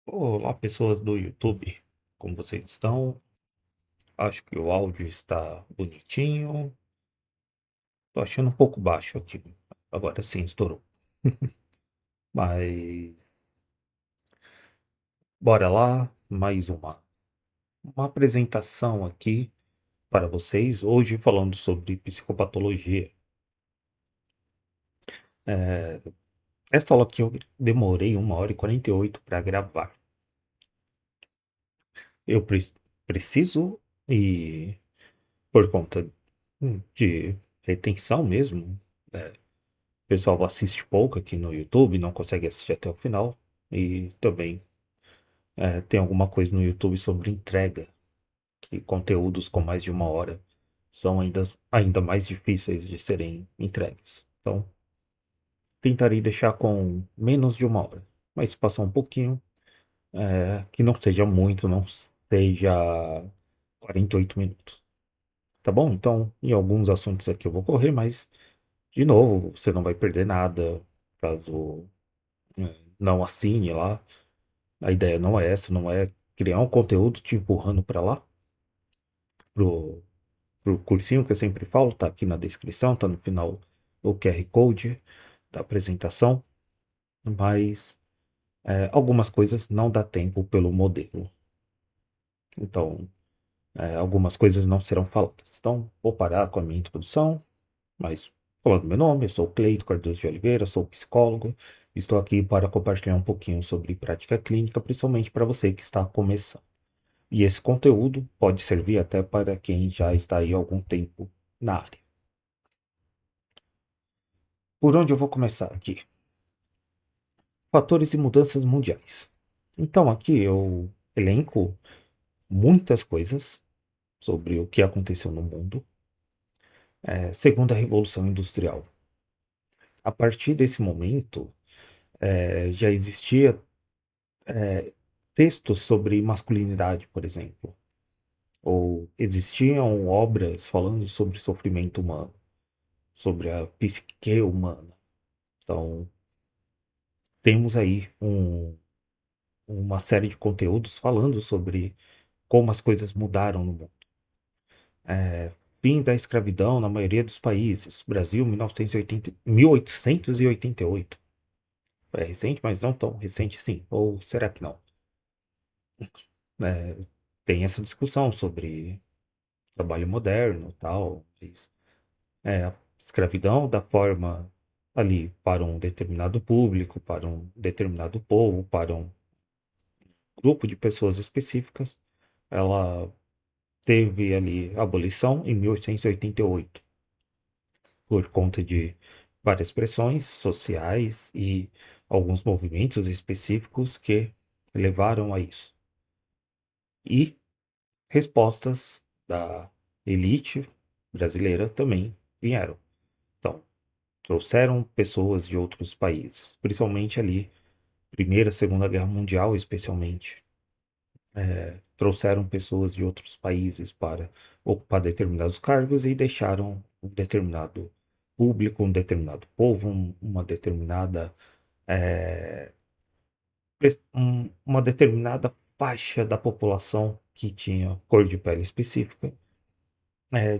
Olá, pessoas do YouTube. Como vocês estão? Acho que o áudio está bonitinho. Tô achando um pouco baixo aqui. Agora sim, estourou. Mas bora lá, mais uma apresentação aqui para vocês. Hoje falando sobre psicopatologia. Essa aula aqui eu demorei 1h48 para gravar. Eu preciso e por conta de retenção mesmo. O pessoal assiste pouco aqui no YouTube, não consegue assistir até o final. E também tem alguma coisa no YouTube sobre entrega, que conteúdos com mais de 1 hora são ainda mais difíceis de serem entregues. Então, tentarei deixar com menos de 1 hora. Mas se passar um pouquinho, que não seja muito, não seja 48 minutos. Tá bom? Então, em alguns assuntos aqui eu vou correr, mas, de novo, você não vai perder nada caso não assine lá. A ideia não é essa, não é criar um conteúdo te empurrando para lá, pro, pro cursinho que eu sempre falo, tá aqui na descrição, tá no final o QR Code da apresentação, mas algumas coisas não dá tempo pelo modelo. Então, algumas coisas não serão faladas. Então, vou parar com a minha introdução, mas falando meu nome, eu sou Cleito Cardoso de Oliveira, sou psicólogo, estou aqui para compartilhar um pouquinho sobre prática clínica, principalmente para você que está começando. E esse conteúdo pode servir até para quem já está aí há algum tempo na área. Por onde eu vou começar aqui? Fatores e mudanças mundiais. Então aqui eu elenco muitas coisas sobre o que aconteceu no mundo, segundo a Revolução Industrial. A partir desse momento, já existia textos sobre masculinidade, por exemplo, ou existiam obras falando sobre sofrimento humano, sobre a psique humana. Então, temos aí uma série de conteúdos falando sobre como as coisas mudaram no mundo. Fim da escravidão na maioria dos países. Brasil, 1888. É recente, mas não tão recente assim. Ou será que não? É, tem essa discussão sobre trabalho moderno e tal. Mas, a escravidão da forma ali para um determinado público, para um determinado povo, para um grupo de pessoas específicas, ela teve ali a abolição em 1888, por conta de várias pressões sociais e alguns movimentos específicos que levaram a isso. E respostas da elite brasileira também vieram. Então, trouxeram pessoas de outros países, principalmente ali, Primeira, Segunda Guerra Mundial, especialmente. Trouxeram pessoas de outros países para ocupar determinados cargos e deixaram um determinado público, um determinado povo, uma determinada uma determinada faixa da população que tinha cor de pele específica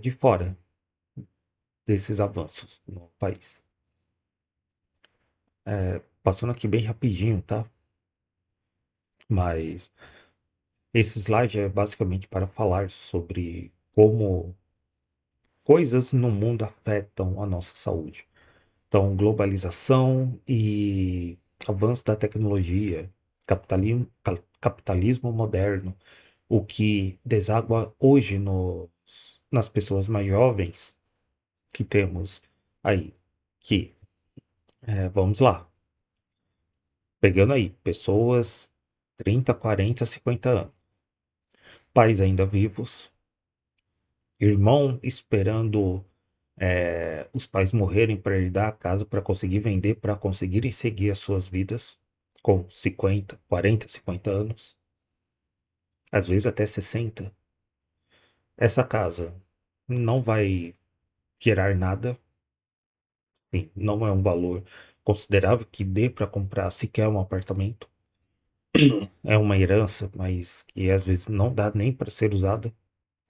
de fora desses avanços no país. Passando aqui bem rapidinho, tá? Mas esse slide é basicamente para falar sobre como coisas no mundo afetam a nossa saúde. Então, globalização e avanço da tecnologia, capitalismo moderno, o que deságua hoje nas pessoas mais jovens que temos aí, que, vamos lá, pegando aí, pessoas 30, 40, 50 anos, pais ainda vivos, irmão esperando os pais morrerem para herdar a casa para conseguir vender, para conseguirem seguir as suas vidas com 50, 40, 50 anos, às vezes até 60. Essa casa não vai gerar nada, sim, não é um valor considerável que dê para comprar sequer um apartamento. é uma herança, mas que às vezes não dá nem para ser usada.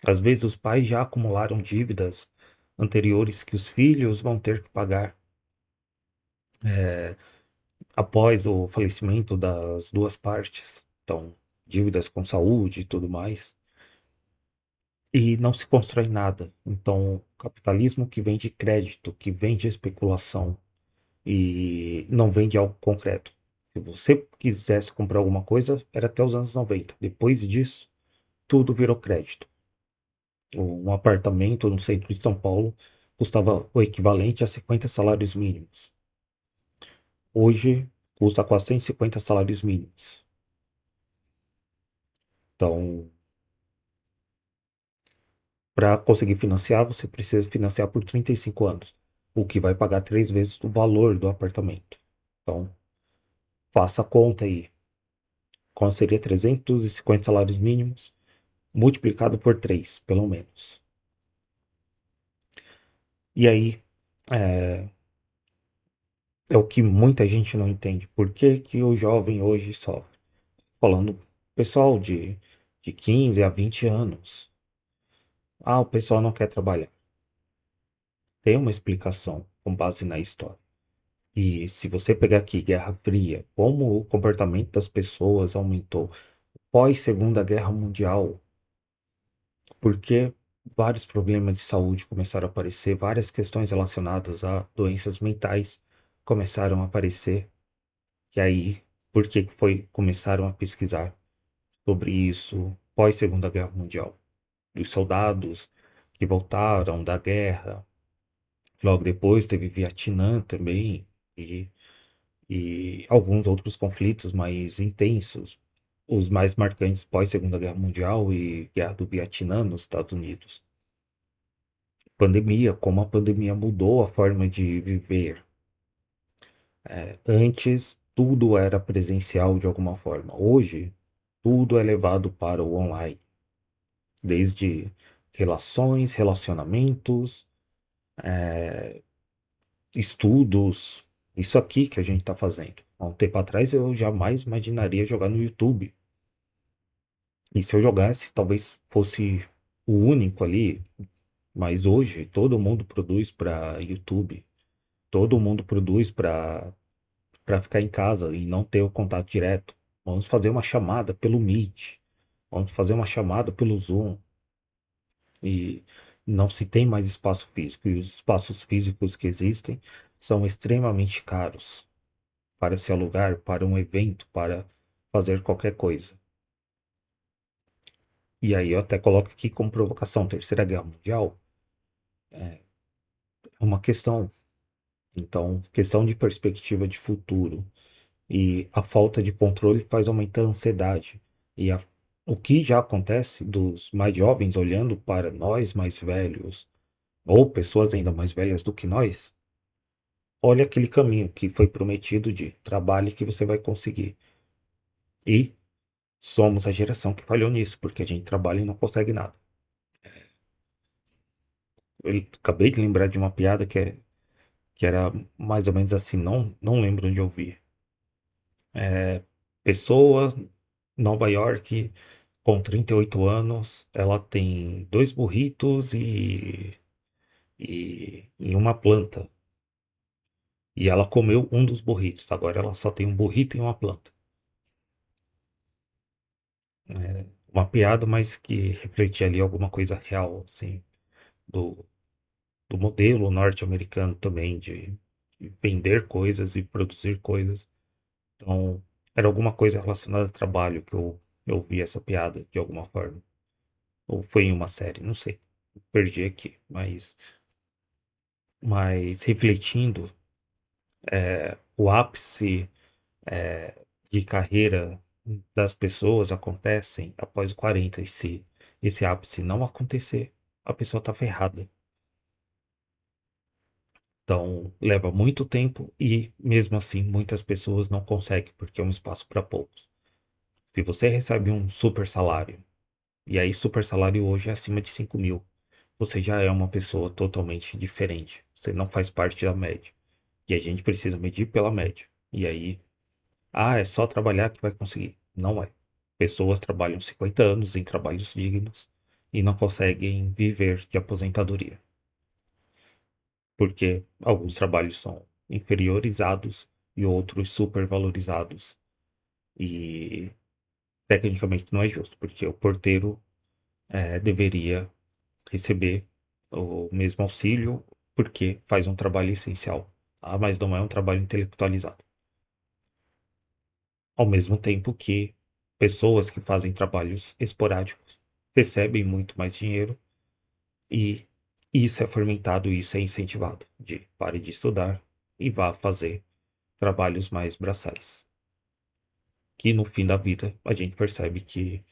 Às vezes os pais já acumularam dívidas anteriores que os filhos vão ter que pagar após o falecimento das duas partes. Então, dívidas com saúde e tudo mais. E não se constrói nada. Então, capitalismo que vem de crédito, que vem de especulação e não vem de algo concreto. Se você quisesse comprar alguma coisa, era até os anos 90. Depois disso, tudo virou crédito. Um apartamento no centro de São Paulo custava o equivalente a 50 salários mínimos. Hoje, custa quase 150 salários mínimos. Então, para conseguir financiar, você precisa financiar por 35 anos, o que vai pagar 3 vezes o valor do apartamento. Então, faça a conta aí. Quanto seria 350 salários mínimos multiplicado por 3, pelo menos. E aí, é o que muita gente não entende. Por que que o jovem hoje sofre? Falando pessoal de 15 a 20 anos. Ah, o pessoal não quer trabalhar. Tem uma explicação com base na história. E se você pegar aqui Guerra Fria, como o comportamento das pessoas aumentou pós Segunda Guerra Mundial, porque vários problemas de saúde começaram a aparecer, várias questões relacionadas a doenças mentais começaram a aparecer. E aí, por que começaram a pesquisar sobre isso pós Segunda Guerra Mundial? Dos soldados que voltaram da guerra. Logo depois teve Vietnã também e, e alguns outros conflitos mais intensos, os mais marcantes pós Segunda Guerra Mundial e Guerra do Vietnã nos Estados Unidos. Pandemia, como a pandemia mudou a forma de viver. Antes tudo era presencial de alguma forma. Hoje tudo é levado para o online, desde relações, relacionamentos, estudos, isso aqui que a gente está fazendo. Há um tempo atrás eu jamais imaginaria jogar no YouTube. E se eu jogasse, talvez fosse o único ali. Mas hoje todo mundo produz para YouTube. Todo mundo produz para ficar em casa e não ter o contato direto. Vamos fazer uma chamada pelo Meet. Vamos fazer uma chamada pelo Zoom. E não se tem mais espaço físico. E os espaços físicos que existem são extremamente caros para se alugar, para um evento, para fazer qualquer coisa. E aí eu até coloco aqui como provocação, Terceira Guerra Mundial é uma questão. Então, questão de perspectiva de futuro. E a falta de controle faz aumentar a ansiedade. E o que já acontece dos mais jovens olhando para nós mais velhos, ou pessoas ainda mais velhas do que nós, olha aquele caminho que foi prometido de trabalho que você vai conseguir. E somos a geração que falhou nisso, porque a gente trabalha e não consegue nada. Eu acabei de lembrar de uma piada que era mais ou menos assim, não lembro onde eu vi. Pessoa, Nova York, com 38 anos, ela tem dois burritos e uma planta. E ela comeu um dos burritos. Agora ela só tem um burrito e uma planta. Uma piada, mas que refletia ali alguma coisa real, assim, do, do modelo norte-americano também de vender coisas e produzir coisas. Então, era alguma coisa relacionada a trabalho que eu vi essa piada de alguma forma. Ou foi em uma série, não sei. Perdi aqui. Mas refletindo, o ápice de carreira das pessoas acontecem após o 40. E se esse ápice não acontecer, a pessoa tá ferrada. Então, leva muito tempo e, mesmo assim, muitas pessoas não conseguem, porque é um espaço para poucos. Se você recebe um super salário, e aí super salário hoje é acima de 5 mil, você já é uma pessoa totalmente diferente. Você não faz parte da média. E a gente precisa medir pela média. E aí, é só trabalhar que vai conseguir. Não é. Pessoas trabalham 50 anos em trabalhos dignos e não conseguem viver de aposentadoria, porque alguns trabalhos são inferiorizados e outros supervalorizados. E tecnicamente não é justo, porque o porteiro deveria receber o mesmo auxílio porque faz um trabalho essencial. Ah, mas não é um trabalho intelectualizado. Ao mesmo tempo que pessoas que fazem trabalhos esporádicos recebem muito mais dinheiro e isso é fomentado, isso é incentivado. De pare de estudar e vá fazer trabalhos mais braçais. Que no fim da vida a gente percebe que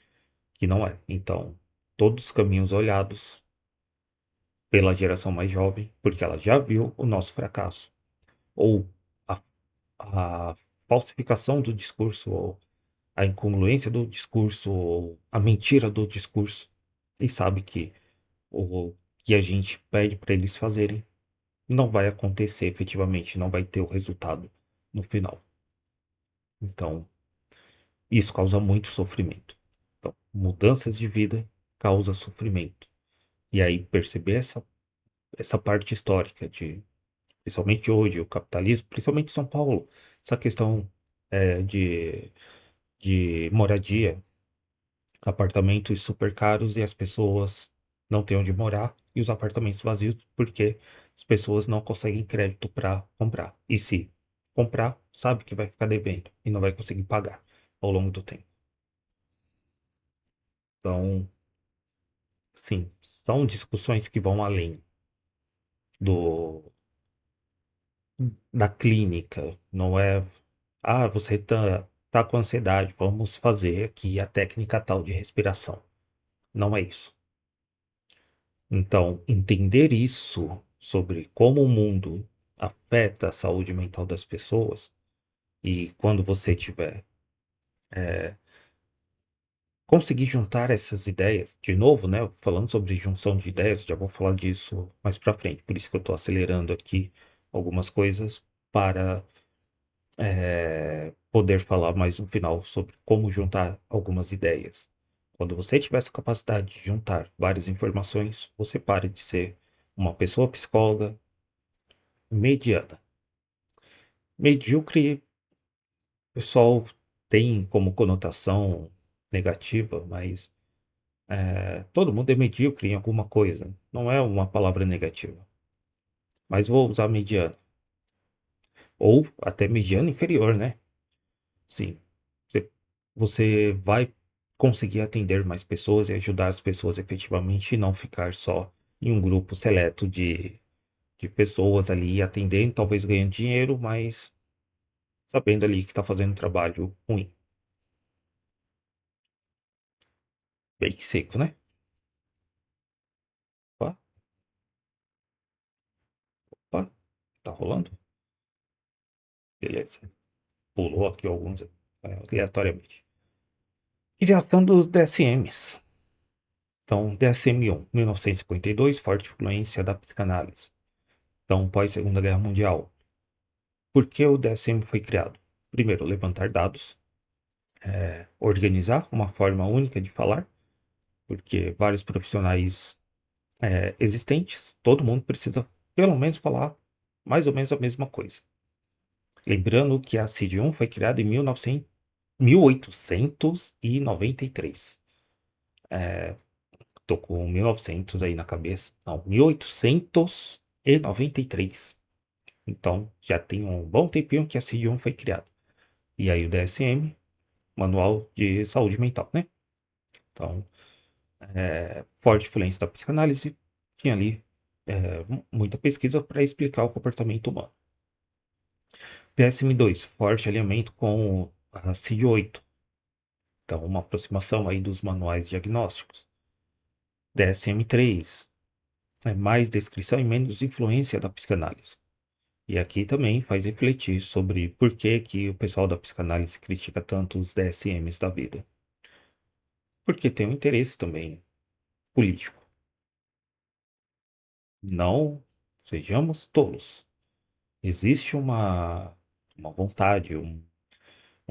não é. Então, todos os caminhos olhados pela geração mais jovem, porque ela já viu o nosso fracasso, ou a, a falsificação do discurso, ou a incongruência do discurso, ou a mentira do discurso, e sabe que o que a gente pede para eles fazerem não vai acontecer efetivamente, não vai ter o resultado no final. Então, isso causa muito sofrimento. Então, mudanças de vida causa sofrimento. E aí perceber essa parte histórica de, principalmente hoje, o capitalismo, principalmente em São Paulo, essa questão de moradia, apartamentos super caros e as pessoas não têm onde morar e os apartamentos vazios porque as pessoas não conseguem crédito para comprar. E se comprar, sabe que vai ficar devendo e não vai conseguir pagar ao longo do tempo. Então, sim, são discussões que vão além do da clínica, não é, ah, você tá com ansiedade, vamos fazer aqui a técnica tal de respiração. Não é isso. Então, entender isso sobre como o mundo afeta a saúde mental das pessoas e quando você tiver conseguir juntar essas ideias, de novo, né, falando sobre junção de ideias, já vou falar disso mais pra frente, por isso que eu tô acelerando aqui algumas coisas para poder falar mais no final sobre como juntar algumas ideias. Quando você tiver essa capacidade de juntar várias informações, você para de ser uma pessoa psicóloga mediana. Medíocre, o pessoal tem como conotação negativa, mas todo mundo é medíocre em alguma coisa. Não é uma palavra negativa. Mas vou usar mediana. Ou até mediana inferior, né? Sim. Você, você vai conseguir atender mais pessoas e ajudar as pessoas efetivamente e não ficar só em um grupo seleto de pessoas ali atendendo, talvez ganhando dinheiro, mas sabendo ali que está fazendo um trabalho ruim. Bem seco, né? Opa, opa, tá rolando? Beleza. Pulou aqui alguns aleatoriamente. Criação dos DSMs. Então, DSM-1, 1952, forte influência da psicanálise. Então, pós-Segunda Guerra Mundial. Por que o DSM foi criado? Primeiro, levantar dados, organizar uma forma única de falar, porque vários profissionais existentes, todo mundo precisa pelo menos falar mais ou menos a mesma coisa. Lembrando que a CID-1 foi criada em 1893. Tô com 1900 aí na cabeça. Não, 1893. Então, já tem um bom tempinho que a CID-1 foi criada. E aí o DSM, Manual de Saúde Mental, né? Então, forte influência da psicanálise, tinha ali muita pesquisa para explicar o comportamento humano. DSM-2, forte alinhamento com a CID-8. Então, uma aproximação aí dos manuais diagnósticos. DSM-3, mais descrição e menos influência da psicanálise. E aqui também faz refletir sobre por que, que o pessoal da psicanálise critica tanto os DSMs da vida. Porque tem um interesse também político. Não sejamos tolos. Existe uma vontade,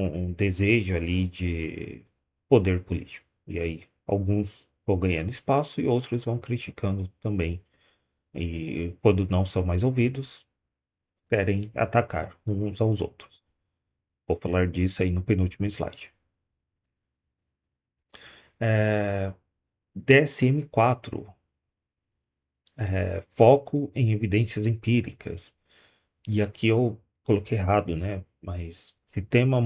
um desejo ali de poder político. E aí, alguns vão ganhando espaço e outros vão criticando também. E quando não são mais ouvidos, querem atacar uns aos outros. Vou falar disso aí no penúltimo slide. DSM-4, foco em evidências empíricas. E aqui eu coloquei errado, né? Mas sistema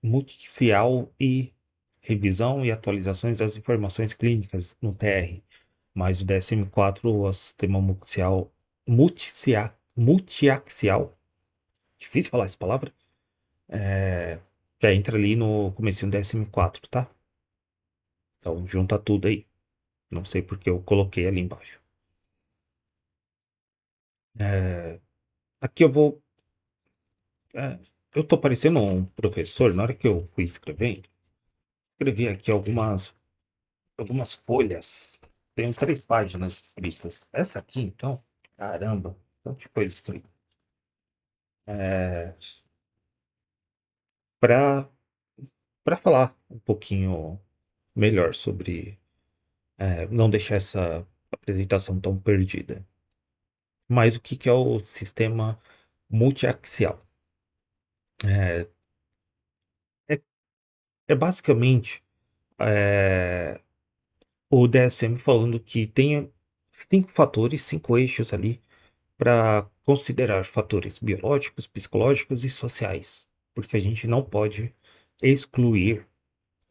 multicial e revisão e atualizações das informações clínicas no TR. Mas o DSM-4, o sistema multiaxial, difícil falar essa palavra, já entra ali no comecinho do DSM-4, tá? Então junta tudo aí. Não sei porque eu coloquei ali embaixo. Aqui eu vou. é, eu tô parecendo um professor, na hora que eu fui escrevendo, escrevi aqui algumas folhas. Tenho 3 páginas escritas. Essa aqui, então, caramba, tanta coisa escrita. Para para falar um pouquinho melhor sobre não deixar essa apresentação tão perdida. Mas o que que é o sistema multiaxial? É, é, é basicamente é, o DSM falando que tem 5 fatores, 5 eixos ali para considerar fatores biológicos, psicológicos e sociais, porque a gente não pode excluir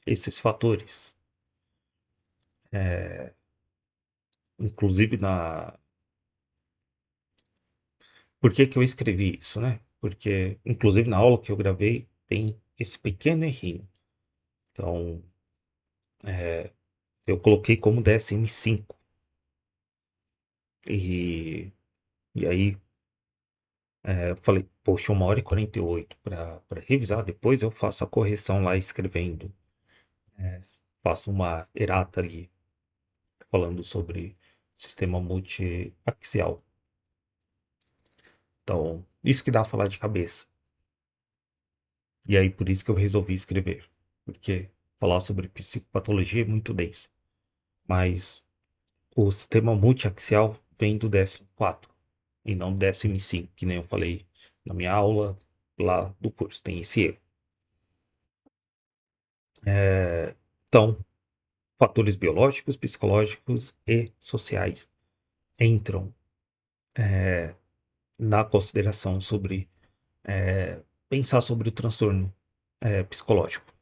esses fatores. Inclusive por que que eu escrevi isso, né? Porque inclusive na aula que eu gravei tem esse pequeno errinho. Então, eu coloquei como DSM-5 e e aí eu falei, poxa, 1h48 para revisar, depois eu faço a correção lá escrevendo. Faço uma errata ali falando sobre sistema multiaxial. Então, isso que dá a falar de cabeça. E aí, por isso que eu resolvi escrever. Porque falar sobre psicopatologia é muito denso. Mas o sistema multiaxial vem do DSM-4 e não do DSM-5, que nem eu falei na minha aula lá do curso. Tem esse erro. Então, fatores biológicos, psicológicos e sociais entram na consideração sobre pensar sobre o transtorno psicológico.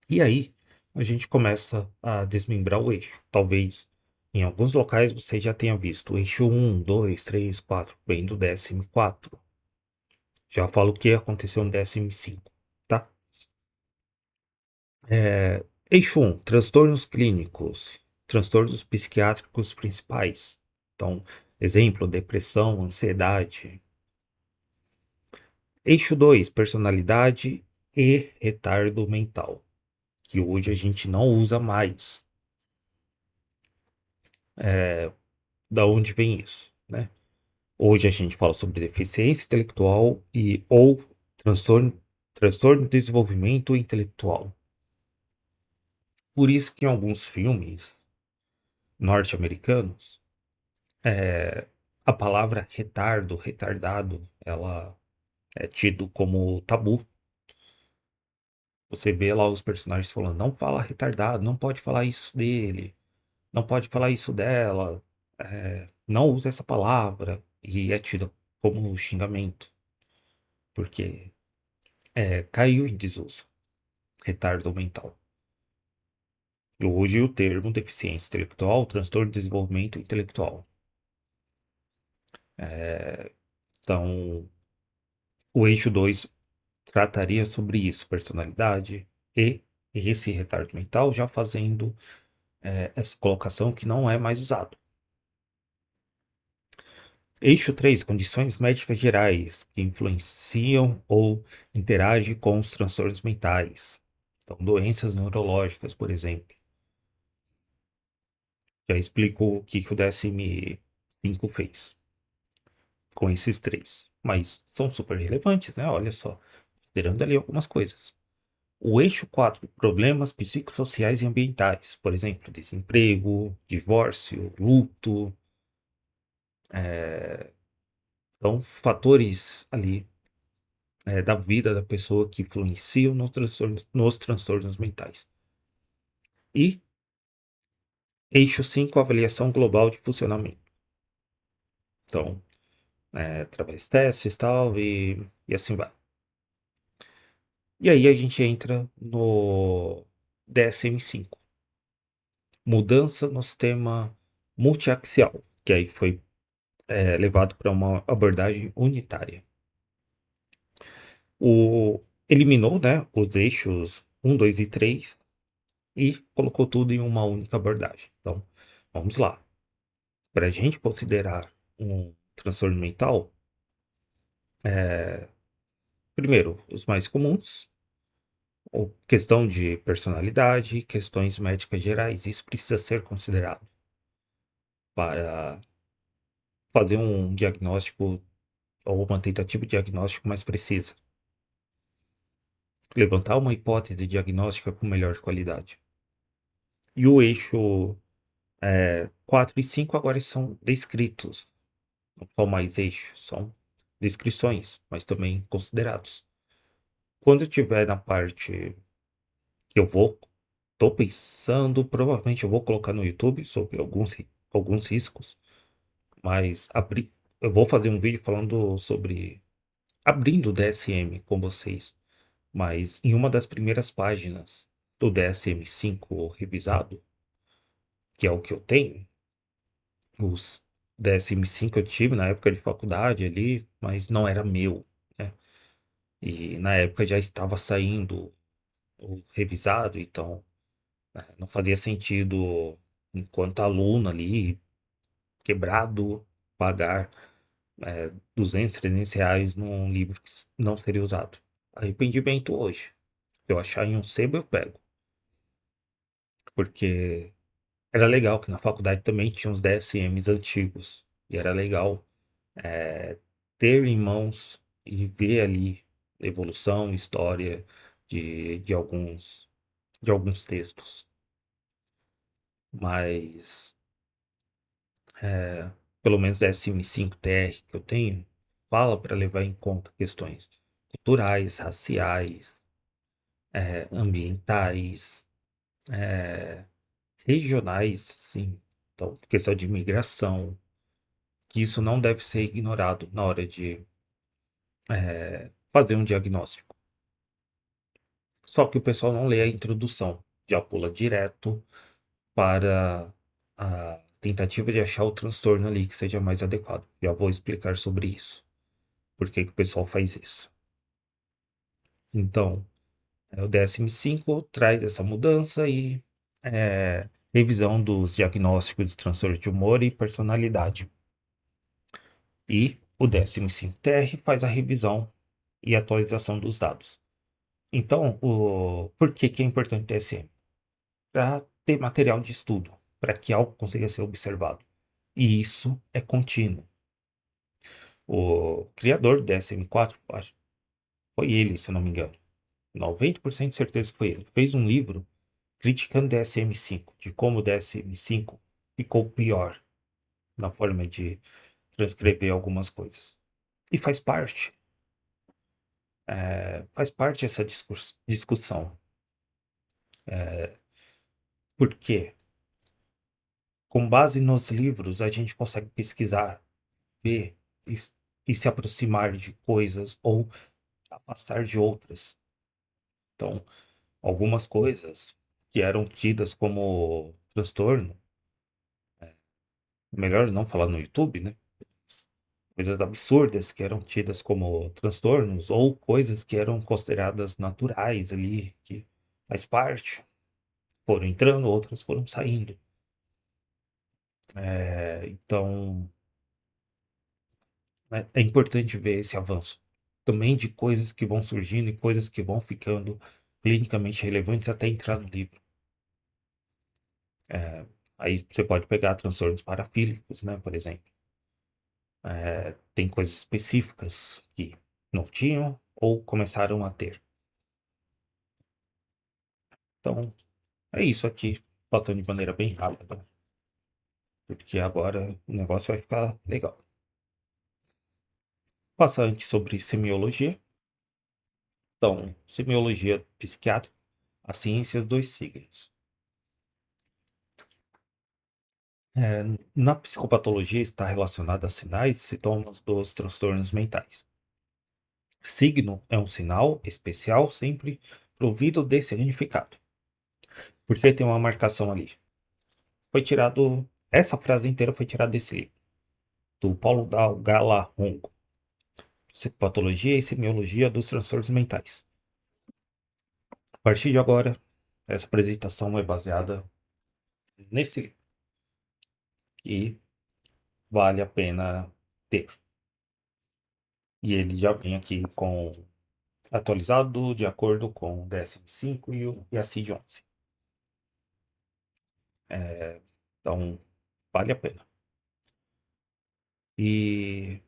E aí a gente começa a desmembrar o eixo. Talvez em alguns locais você já tenha visto o eixo 1, 2, 3, 4, vem do DSM-4. Já falo o que aconteceu no DSM-5, tá? Eixo 1, transtornos clínicos, transtornos psiquiátricos principais. Então, exemplo, depressão, ansiedade. Eixo 2, personalidade e retardo mental, que hoje a gente não usa mais. Da onde vem isso, né? Hoje a gente fala sobre deficiência intelectual e ou transtorno, transtorno de desenvolvimento intelectual. Por isso que em alguns filmes norte-americanos, a palavra retardo, retardado, ela é tido como tabu. Você vê lá os personagens falando, não fala retardado, não pode falar isso dele, não pode falar isso dela, não usa essa palavra, e é tido como xingamento, porque caiu em desuso, retardo mental. E hoje o termo deficiência intelectual, transtorno de desenvolvimento intelectual. Então, o eixo 2 trataria sobre isso, personalidade e esse retardo mental, já fazendo essa colocação que não é mais usado. Eixo 3, condições médicas gerais que influenciam ou interagem com os transtornos mentais. Então, doenças neurológicas, por exemplo. Já explico o que o DSM-5 fez com esses 3. Mas são super relevantes, né? Olha só. considerando ali algumas coisas. O eixo 4, problemas psicossociais e ambientais, por exemplo, desemprego, divórcio, luto, então fatores ali da vida da pessoa que influenciam nos transtornos mentais. E eixo 5, avaliação global de funcionamento. Então, através de testes tal, e assim vai. E aí a gente entra no DSM-5. Mudança no sistema multiaxial, que aí foi levado para uma abordagem unitária. Eliminou, né, os eixos 1, 2 e 3 e colocou tudo em uma única abordagem. Então, vamos lá. Para a gente considerar um transtorno mental, primeiro, os mais comuns, questão de personalidade, questões médicas gerais, isso precisa ser considerado para fazer um diagnóstico ou uma tentativa de diagnóstico mais precisa. Levantar uma hipótese diagnóstica com melhor qualidade. E o eixo 4 e 5 agora são descritos, não são mais eixos, são descrições, mas também considerados. Quando eu estiver na parte que tô pensando, provavelmente eu vou colocar no YouTube sobre alguns riscos, mas eu vou fazer um vídeo falando sobre abrindo o DSM com vocês, mas em uma das primeiras páginas do DSM-5 revisado, que é o que eu tenho, os DSM-5 eu tive na época de faculdade ali, mas não era meu, né? E na época já estava saindo o revisado, então não fazia sentido, enquanto aluno ali, quebrado, pagar 200, 300 reais num livro que não seria usado. Arrependimento hoje. Se eu achar em um sebo, eu pego. Porque era legal que na faculdade também tinha uns DSMs antigos. E era legal ter em mãos e ver ali evolução, história de alguns textos. Mas pelo menos da SM5TR que eu tenho, fala para levar em conta questões culturais, raciais, ambientais, regionais, sim. Então, questão de imigração, que isso não deve ser ignorado na hora de fazer um diagnóstico. Só que o pessoal não lê a introdução, já pula direto para a tentativa de achar o transtorno ali que seja mais adequado. Já vou explicar sobre isso. Por que que o pessoal faz isso? Então, o DSM-5 traz essa mudança e revisão dos diagnósticos de transtorno de humor e personalidade. E o DSM-5-TR faz a revisão e atualização dos dados. Então, por que que é importante o DSM? Para ter material de estudo, para que algo consiga ser observado. E isso é contínuo. O criador do DSM-4, foi ele, se eu não me engano. 90% de certeza que foi ele. Fez um livro criticando o DSM-5, de como o DSM-5 ficou pior na forma de transcrever algumas coisas. E faz parte essa discussão. Por quê? Com base nos livros, a gente consegue pesquisar, ver e se aproximar de coisas ou afastar de outras. Então, algumas coisas que eram tidas como transtorno, melhor não falar no YouTube, né? Coisas absurdas que eram tidas como transtornos ou coisas que eram consideradas naturais ali, que faz parte, foram entrando, outras foram saindo. Então, é importante ver esse avanço também de coisas que vão surgindo e coisas que vão ficando clinicamente relevantes até entrar no livro. Aí você pode pegar transtornos parafílicos, né, por exemplo. Tem coisas específicas que não tinham, ou começaram a ter. Então, é isso aqui, passando de maneira bem rápida, porque agora o negócio vai ficar legal. Passar antes sobre semiologia. Então, semiologia psiquiátrica, a ciência dos signos. Na psicopatologia está relacionada a sinais e sintomas dos transtornos mentais. Signo é um sinal especial sempre provido de significado. Porque tem uma marcação ali. Foi tirado. Essa frase inteira foi tirada desse livro, do Paulo Galarronco, Psicopatologia e Semiologia dos Transtornos Mentais. A partir de agora, essa apresentação é baseada nesse livro e vale a pena ter. E ele já vem aqui com atualizado de acordo com o DSM-5 e a CID-11. Então, vale a pena. E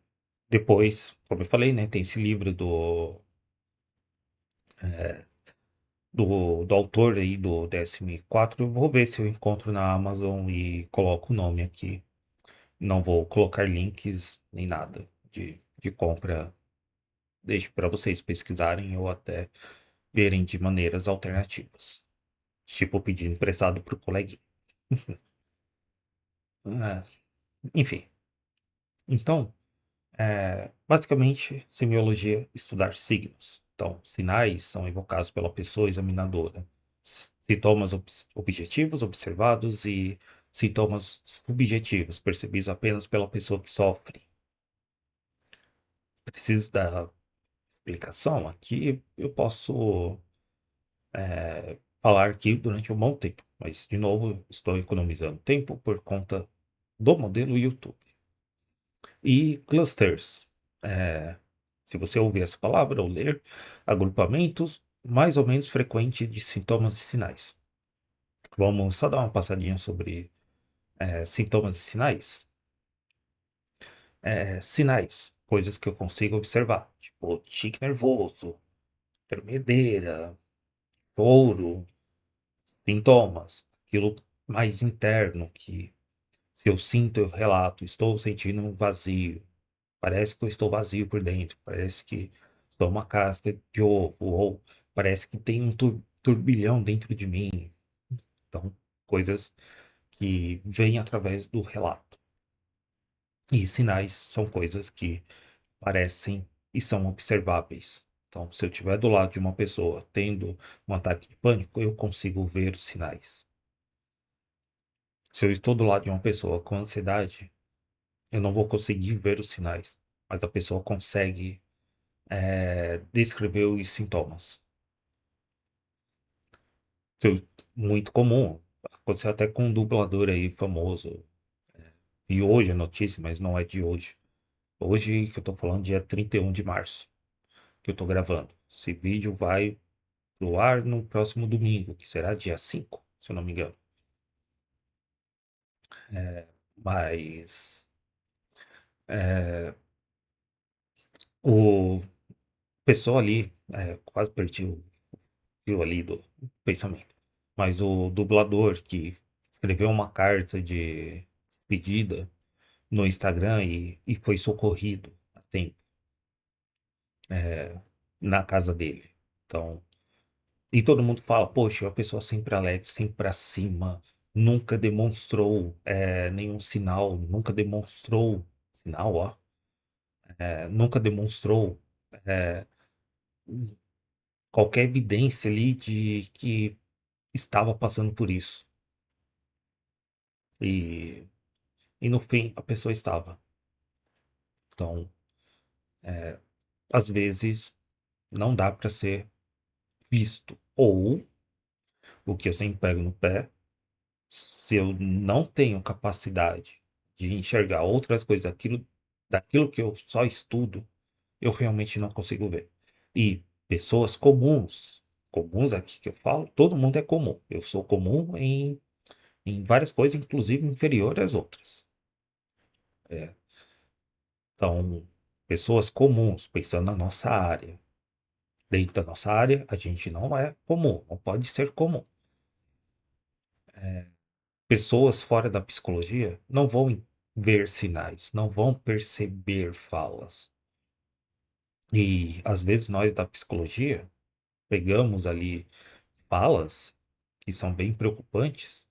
depois, como eu falei, né, tem esse livro do autor aí do DSM-4. Eu vou ver se eu encontro na Amazon e coloco o nome aqui. Não vou colocar links nem nada de compra. Deixo para vocês pesquisarem ou até verem de maneiras alternativas. Tipo pedir emprestado pro coleguinha. Ah, enfim. Então, basicamente, semiologia, estudar signos. Então, sinais são evocados pela pessoa examinadora. Sintomas objetivos observados e sintomas subjetivos percebidos apenas pela pessoa que sofre. Preciso da explicação aqui. Eu posso falar aqui durante um bom tempo, mas de novo estou economizando tempo por conta do modelo YouTube. E clusters. É, se você ouvir essa palavra ou ler, agrupamentos mais ou menos frequentes de sintomas e sinais. Vamos só dar uma passadinha sobre sintomas e sinais. Sinais, coisas que eu consigo observar, tipo tique nervoso, tremedeira, choro, sintomas, aquilo mais interno que se eu sinto, eu relato, estou sentindo um vazio. Parece que eu estou vazio por dentro. Parece que sou uma casca de ovo. Ou parece que tem um turbilhão dentro de mim. Então, coisas que vêm através do relato. E sinais são coisas que parecem e são observáveis. Então, se eu estiver do lado de uma pessoa tendo um ataque de pânico, eu consigo ver os sinais. Se eu estou do lado de uma pessoa com ansiedade, eu não vou conseguir ver os sinais, mas a pessoa consegue descrever os sintomas. Muito comum. Aconteceu até com um dublador aí famoso. E hoje a notícia, mas não é de hoje. Hoje que eu tô falando, dia 31 de março, que eu tô gravando. Esse vídeo vai pro ar no próximo domingo, que será dia 5, se eu não me engano. Mas o pessoal ali, quase perdi o fio ali do pensamento. Mas o dublador que escreveu uma carta de despedida no Instagram e foi socorrido a tempo na casa dele. Então, e todo mundo fala, poxa, é uma pessoa sempre alegre, sempre pra cima, nunca demonstrou nenhum sinal, nunca demonstrou sinal, ó, nunca demonstrou qualquer evidência ali de que estava passando por isso. E, e no fim, a pessoa estava. Então, às vezes, não dá para ser visto. Ou, o que eu sempre pego no pé, se eu não tenho capacidade de enxergar outras coisas daquilo que eu só estudo, eu realmente não consigo ver. E pessoas comuns aqui que eu falo, todo mundo é comum. Eu sou comum em várias coisas, inclusive inferior às outras. Então, pessoas comuns, pensando na nossa área. dentro da nossa área, a gente não é comum, não pode ser comum. Pessoas fora da psicologia não vão ver sinais, não vão perceber falas. E às vezes nós da psicologia pegamos ali falas que são bem preocupantes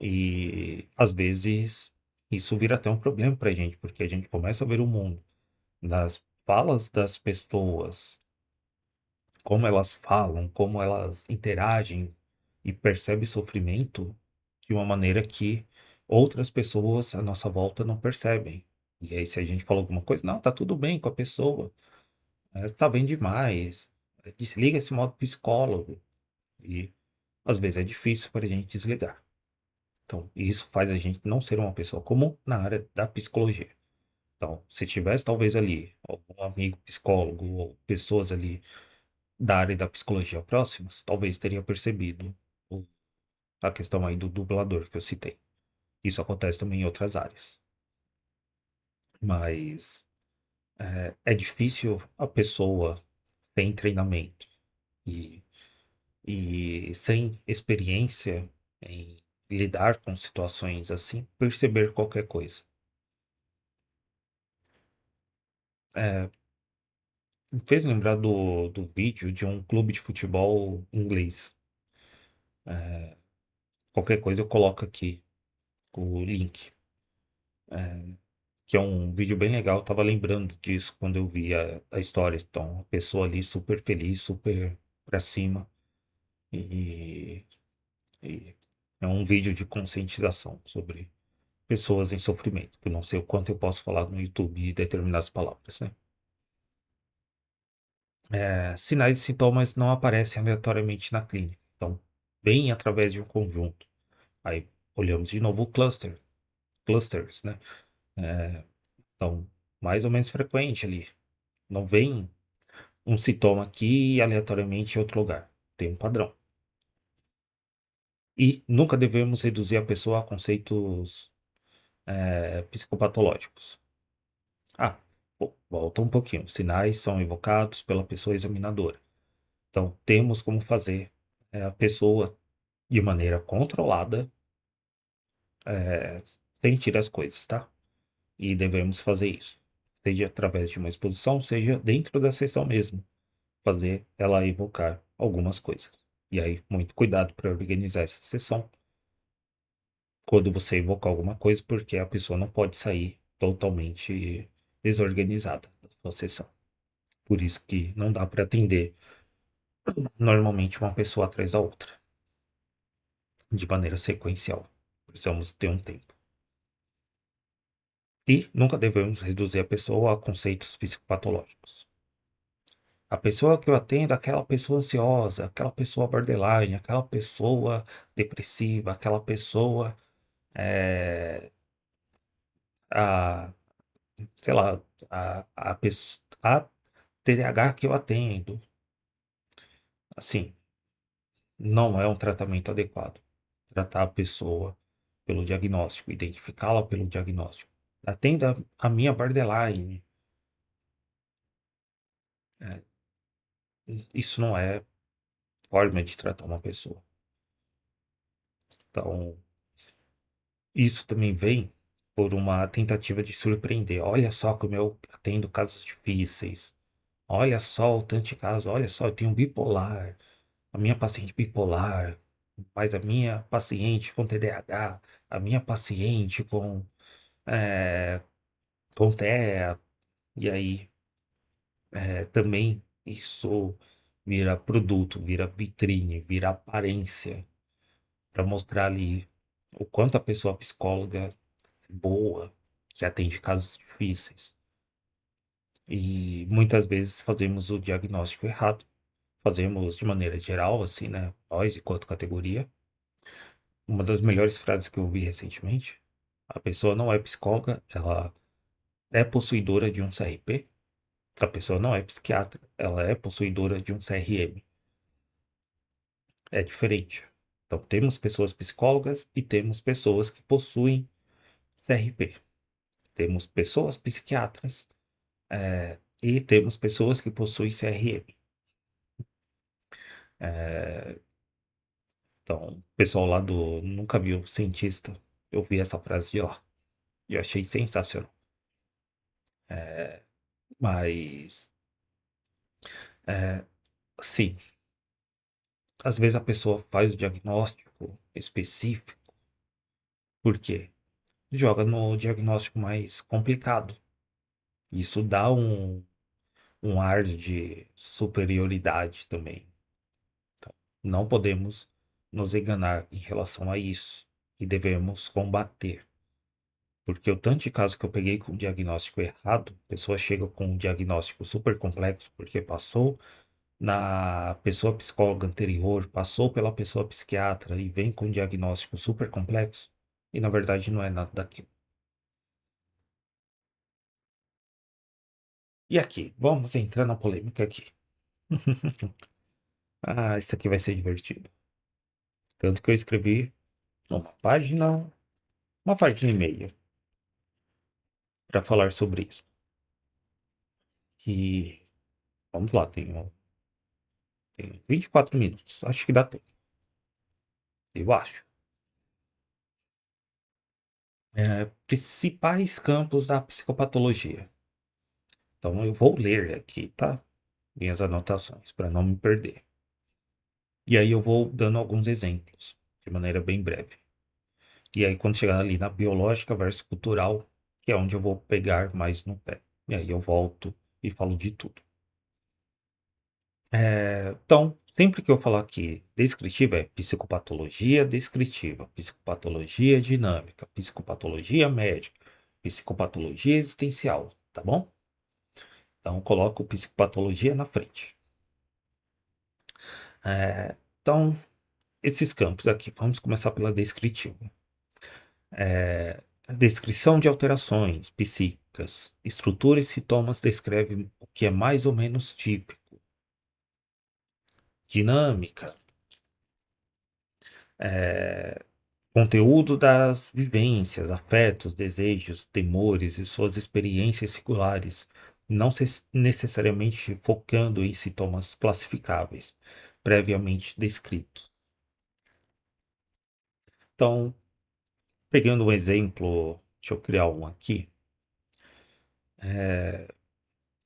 e às vezes isso vira até um problema pra gente, porque a gente começa a ver o mundo nas falas das pessoas, como elas falam, como elas interagem e percebe sofrimento de uma maneira que outras pessoas à nossa volta não percebem. E aí, se a gente fala alguma coisa, não, tá tudo bem com a pessoa, tá bem demais, desliga esse modo psicólogo. E às vezes é difícil para a gente desligar. Então, isso faz a gente não ser uma pessoa comum na área da psicologia. Então, se tivesse talvez ali algum amigo psicólogo ou pessoas ali da área da psicologia próximas, talvez teria percebido a questão aí do dublador que eu citei. Isso acontece também em outras áreas. Mas é difícil a pessoa sem treinamento e, e sem experiência em lidar com situações assim, perceber qualquer coisa. Me fez lembrar do vídeo de um clube de futebol inglês. Qualquer coisa eu coloco aqui o link, que é um vídeo bem legal. Eu tava lembrando disso quando eu vi a história. Então, a pessoa ali super feliz, super pra cima. E, e é um vídeo de conscientização sobre pessoas em sofrimento. Que eu não sei o quanto eu posso falar no YouTube determinadas palavras, né? Sinais e sintomas não aparecem aleatoriamente na clínica. Então, vem através de um conjunto. Aí olhamos de novo o clusters, né? Então, mais ou menos frequente ali. Não vem um sintoma aqui e aleatoriamente em outro lugar. Tem um padrão. E nunca devemos reduzir a pessoa a conceitos psicopatológicos. Ah, volta um pouquinho. Sinais são evocados pela pessoa examinadora. Então, temos como fazer a pessoa, de maneira controlada, sentir as coisas, tá? E devemos fazer isso. Seja através de uma exposição, seja dentro da sessão mesmo. Fazer ela evocar algumas coisas. E aí, muito cuidado para organizar essa sessão. Quando você evocar alguma coisa, porque a pessoa não pode sair totalmente desorganizada da sua sessão. Por isso que não dá para atender normalmente uma pessoa atrás da outra, de maneira sequencial. Precisamos ter um tempo. E nunca devemos reduzir a pessoa a conceitos psicopatológicos. A pessoa que eu atendo, é aquela pessoa ansiosa, aquela pessoa borderline, aquela pessoa depressiva, aquela pessoa, a, sei lá, a TDAH que eu atendo. Assim, não é um tratamento adequado. Tratar a pessoa pelo diagnóstico, identificá-la pelo diagnóstico. Atenda a minha borderline. Isso não é forma de tratar uma pessoa. Então, isso também vem por uma tentativa de surpreender. Olha só como eu atendo casos difíceis. Olha só o tanto de caso. Olha só, eu tenho um bipolar. A minha paciente bipolar. Mas a minha paciente com TDAH. A minha paciente com TEA. E aí, também isso vira produto, vira vitrine, vira aparência. Para mostrar ali o quanto a pessoa psicóloga boa, que atende casos difíceis. E muitas vezes fazemos o diagnóstico errado. Fazemos de maneira geral, assim, né? Nós, enquanto categoria. Uma das melhores frases que eu vi recentemente: a pessoa não é psicóloga, ela é possuidora de um CRP. A pessoa não é psiquiatra, ela é possuidora de um CRM. É diferente. Então, temos pessoas psicólogas e temos pessoas que possuem CRP. Temos pessoas psiquiatras e temos pessoas que possuem CRM. Então, o pessoal lá do Nunca Viu Cientista, eu vi essa frase de lá. E eu achei sensacional. Mas, sim, às vezes a pessoa faz o diagnóstico específico. Por quê? Joga no diagnóstico mais complicado. Isso dá um ar de superioridade também. Então, não podemos nos enganar em relação a isso. E devemos combater. Porque o tanto de caso que eu peguei com o diagnóstico errado, a pessoa chega com um diagnóstico super complexo, porque passou na pessoa psicóloga anterior, passou pela pessoa psiquiatra e vem com um diagnóstico super complexo, e na verdade não é nada daquilo. E aqui, vamos entrar na polêmica aqui. Ah, isso aqui vai ser divertido. Tanto que eu escrevi uma página e meia, para falar sobre isso. E vamos lá, tem 24 minutos. Acho que dá tempo. Eu acho. Principais campos da psicopatologia. Então eu vou ler aqui, tá? Minhas anotações, para não me perder. E aí eu vou dando alguns exemplos, de maneira bem breve. E aí quando chegar ali na biológica versus cultural, que é onde eu vou pegar mais no pé. E aí eu volto e falo de tudo. Então, sempre que eu falar aqui descritiva, é psicopatologia descritiva, psicopatologia dinâmica, psicopatologia médica, psicopatologia existencial, tá bom? Então, coloco psicopatologia na frente. Então, esses campos aqui, vamos começar pela descritiva. A descrição de alterações psíquicas, estrutura e sintomas descreve o que é mais ou menos típico. Dinâmica, conteúdo das vivências, afetos, desejos, temores e suas experiências singulares, não necessariamente focando em sintomas classificáveis, previamente descritos. Então, pegando um exemplo, deixa eu criar um aqui.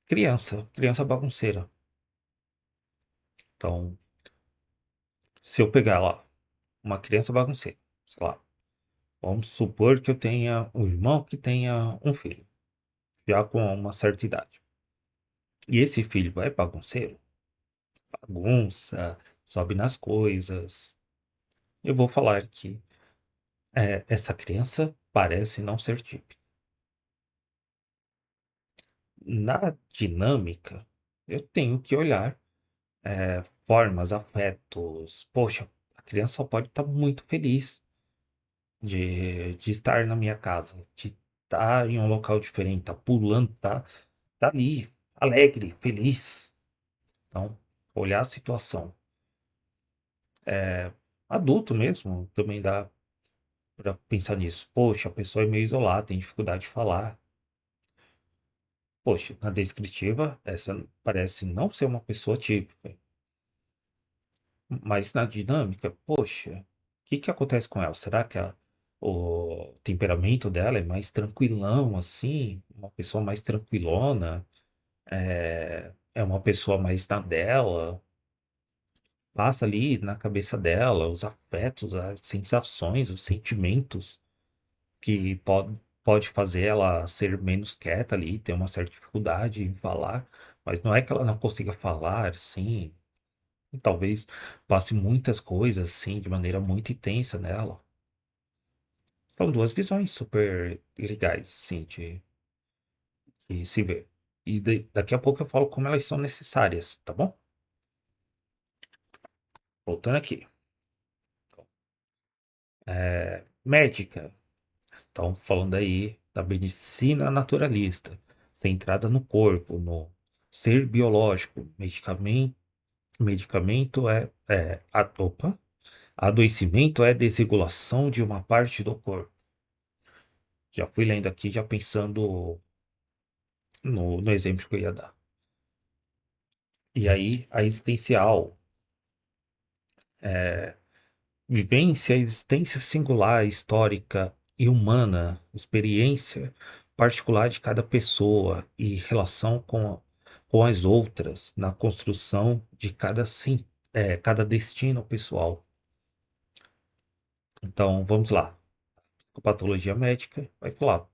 Criança bagunceira. Então, se eu pegar lá uma criança bagunceira, sei lá, vamos supor que eu tenha um irmão que tenha um filho, já com uma certa idade. E esse filho é bagunceiro, bagunça, sobe nas coisas. Eu vou falar que essa criança parece não ser típica. Na dinâmica, eu tenho que olhar formas, afetos. Poxa, a criança só pode estar muito feliz de estar na minha casa, de estar em um local diferente, tá pulando, tá ali, alegre, feliz. Então, olhar a situação. Adulto mesmo também dá para pensar nisso. Poxa, a pessoa é meio isolada, tem dificuldade de falar. Poxa, na descritiva, essa parece não ser uma pessoa típica. Mas na dinâmica, poxa, o que que acontece com ela? Será que o temperamento dela é mais tranquilão, assim? Uma pessoa mais tranquilona? É uma pessoa mais na dela? Passa ali na cabeça dela os afetos, as sensações, os sentimentos que pode fazer ela ser menos quieta ali, ter uma certa dificuldade em falar, mas não é que ela não consiga falar, sim, talvez passe muitas coisas, assim, de maneira muito intensa nela. São duas visões super legais, sim, de se ver. E daqui a pouco eu falo como elas são necessárias, tá bom? Voltando aqui. Médica. Então, falando aí da medicina naturalista, centrada no corpo, no ser biológico. Medicamento opa, adoecimento é desregulação de uma parte do corpo. Já fui lendo aqui, já pensando no exemplo que eu ia dar. E aí, a existencial. Vivência, existência singular, histórica e humana, experiência particular de cada pessoa e relação com as outras na construção de cada destino pessoal. Então, vamos lá. Patologia médica vai falar,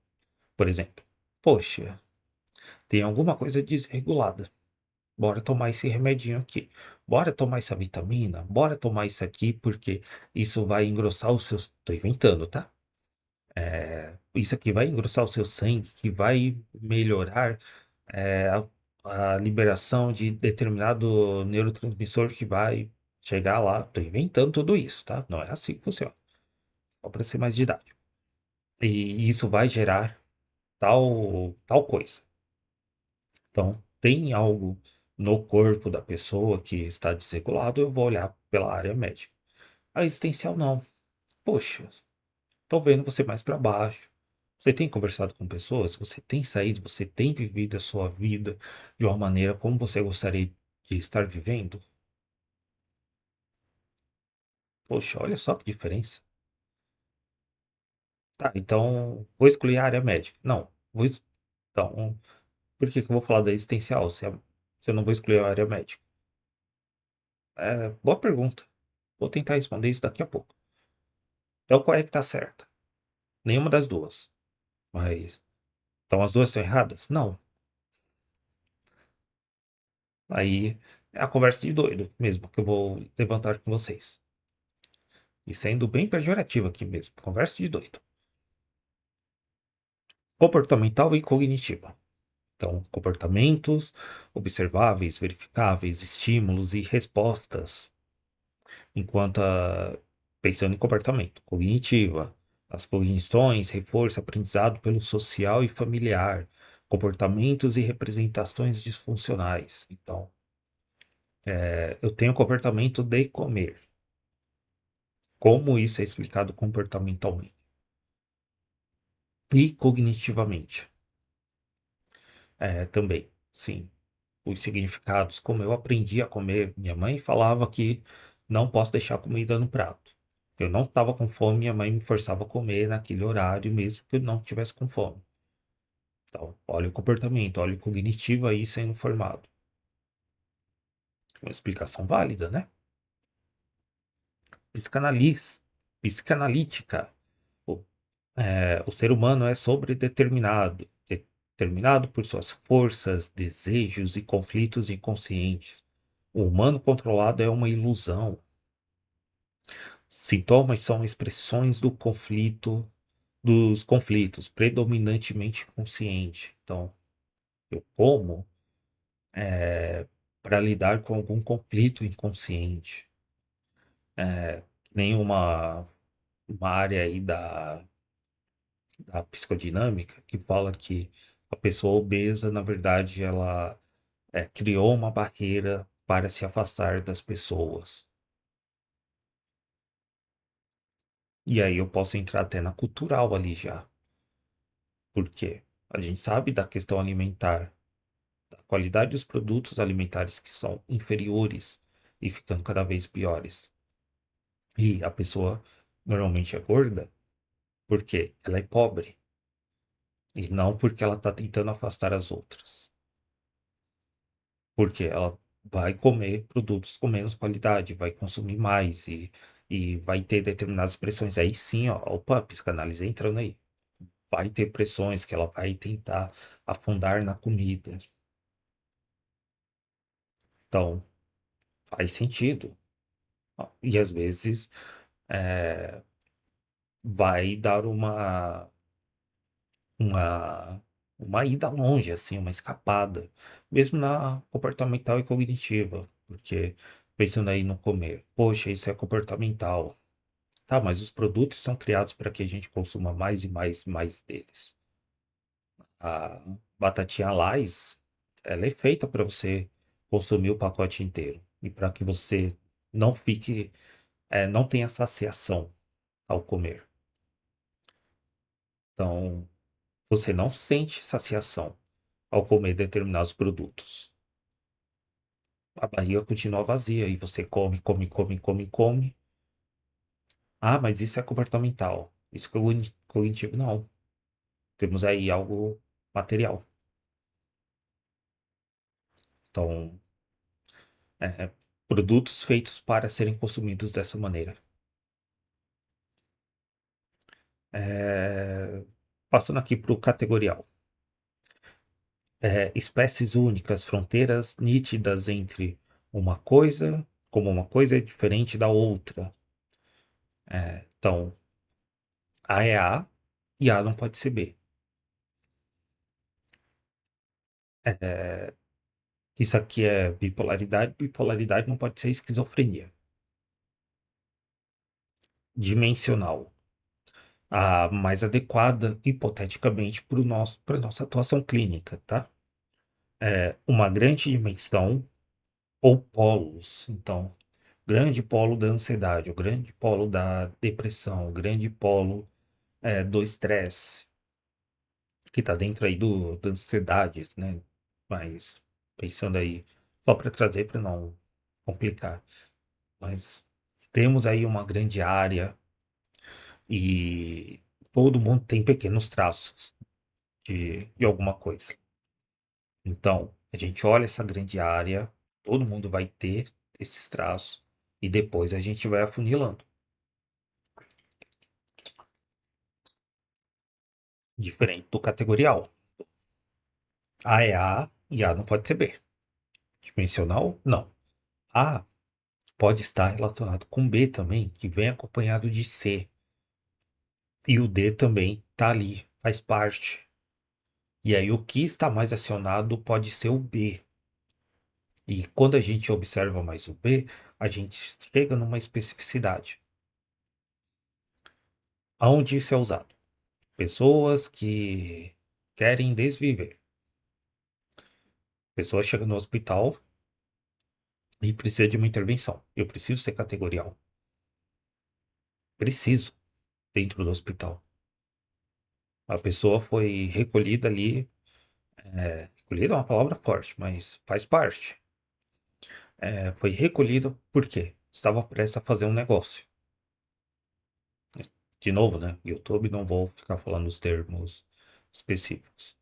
por exemplo, poxa, tem alguma coisa desregulada. Bora tomar esse remedinho aqui. Bora tomar essa vitamina. Bora tomar isso aqui, porque isso vai engrossar os seus. Tô inventando, tá? Isso aqui vai engrossar o seu sangue, que vai melhorar a liberação de determinado neurotransmissor que vai chegar lá. Tô inventando tudo isso, tá? Não é assim que funciona. Só para ser mais didático. E isso vai gerar tal coisa. Então, tem algo no corpo da pessoa que está desregulado, eu vou olhar pela área médica. A existencial não. Poxa, tô vendo você mais para baixo. Você tem conversado com pessoas, você tem saído, você tem vivido a sua vida de uma maneira como você gostaria de estar vivendo? Poxa, olha só que diferença. Tá, então vou excluir a área médica. Não, então, por que que eu vou falar da existencial se eu não vou excluir a área médica? É, boa pergunta. Vou tentar responder isso daqui a pouco. Então, qual é que tá certa? Nenhuma das duas. Mas, então as duas estão erradas? Não. Aí é a conversa de doido mesmo que eu vou levantar com vocês. E sendo bem pejorativo aqui mesmo. Conversa de doido. Comportamental e cognitiva. Então, comportamentos observáveis, verificáveis, estímulos e respostas. Pensando em comportamento, cognitiva. As cognições, reforço, aprendizado pelo social e familiar. Comportamentos e representações disfuncionais. Então, eu tenho comportamento de comer. Como isso é explicado comportamentalmente e cognitivamente? Também, sim. Os significados, como eu aprendi a comer. Minha mãe falava que não posso deixar comida no prato. Eu não estava com fome, minha mãe me forçava a comer naquele horário, mesmo que eu não tivesse com fome. Então, olha o comportamento, olha o cognitivo aí sendo formado. Uma explicação válida, né? Psicanalista, psicanalítica. O, o ser humano é sobredeterminado, determinado por suas forças, desejos e conflitos inconscientes. O humano controlado é uma ilusão. Sintomas são expressões dos conflitos, predominantemente consciente. Então, eu como para lidar com algum conflito inconsciente. Nem uma área aí da psicodinâmica que fala que a pessoa obesa, na verdade, ela criou uma barreira para se afastar das pessoas. E aí eu posso entrar até na cultural ali já. Porque a gente sabe da questão alimentar, da qualidade dos produtos alimentares que são inferiores e ficando cada vez piores. E a pessoa normalmente é gorda porque ela é pobre e não porque ela está tentando afastar as outras. Porque ela vai comer produtos com menos qualidade, vai consumir mais e vai ter determinadas pressões. Aí sim, ó, opa, psicanálise entrando aí. Vai ter pressões que ela vai tentar afundar na comida. Então, faz sentido. E às vezes vai dar uma, uma ida longe, assim, uma escapada, mesmo na comportamental e cognitiva, porque pensando aí no comer, poxa, isso é comportamental. Tá, mas os produtos são criados para que a gente consuma mais e mais, mais deles. A batatinha Lays, ela é feita para você consumir o pacote inteiro e para que você não fique, não tenha saciação ao comer. Então, você não sente saciação ao comer determinados produtos. a barriga continua vazia e você come, come, come, come, come. Ah, mas isso é comportamental. Isso é cognitivo, não. Temos aí algo material. Então, é, produtos feitos para serem consumidos dessa maneira. É, passando aqui para o categorial. Espécies únicas, fronteiras nítidas entre uma coisa, como uma coisa é diferente da outra. Então, A é A e A não pode ser B. Isso aqui é bipolaridade, bipolaridade não pode ser esquizofrenia. Dimensional. A mais adequada, hipoteticamente, para a nossa atuação clínica, tá? Uma grande dimensão ou polos. Então, grande polo da ansiedade, o grande polo da depressão, o grande polo do estresse, que está dentro aí da ansiedade, né? Mas pensando aí, só para trazer para não complicar, mas temos aí uma grande área e todo mundo tem pequenos traços de alguma coisa. Então, a gente olha essa grande área, todo mundo vai ter esses traços e depois a gente vai afunilando. Diferente do categorial. A é A e A não pode ser B. Dimensional, não. A pode estar relacionado com B também, que vem acompanhado de C. E o D também está ali, faz parte. E aí o que está mais acionado pode ser o B. E quando a gente observa mais o B, a gente chega numa especificidade. Aonde isso é usado? Pessoas que querem desviver. Pessoa chega no hospital e precisa de uma intervenção. Eu preciso ser categorial. Preciso, dentro do hospital. A pessoa foi recolhida ali. Recolhida é uma palavra forte, mas faz parte. Foi recolhida porque estava prestes a fazer um negócio. De novo, né? YouTube, não vou ficar falando os termos específicos,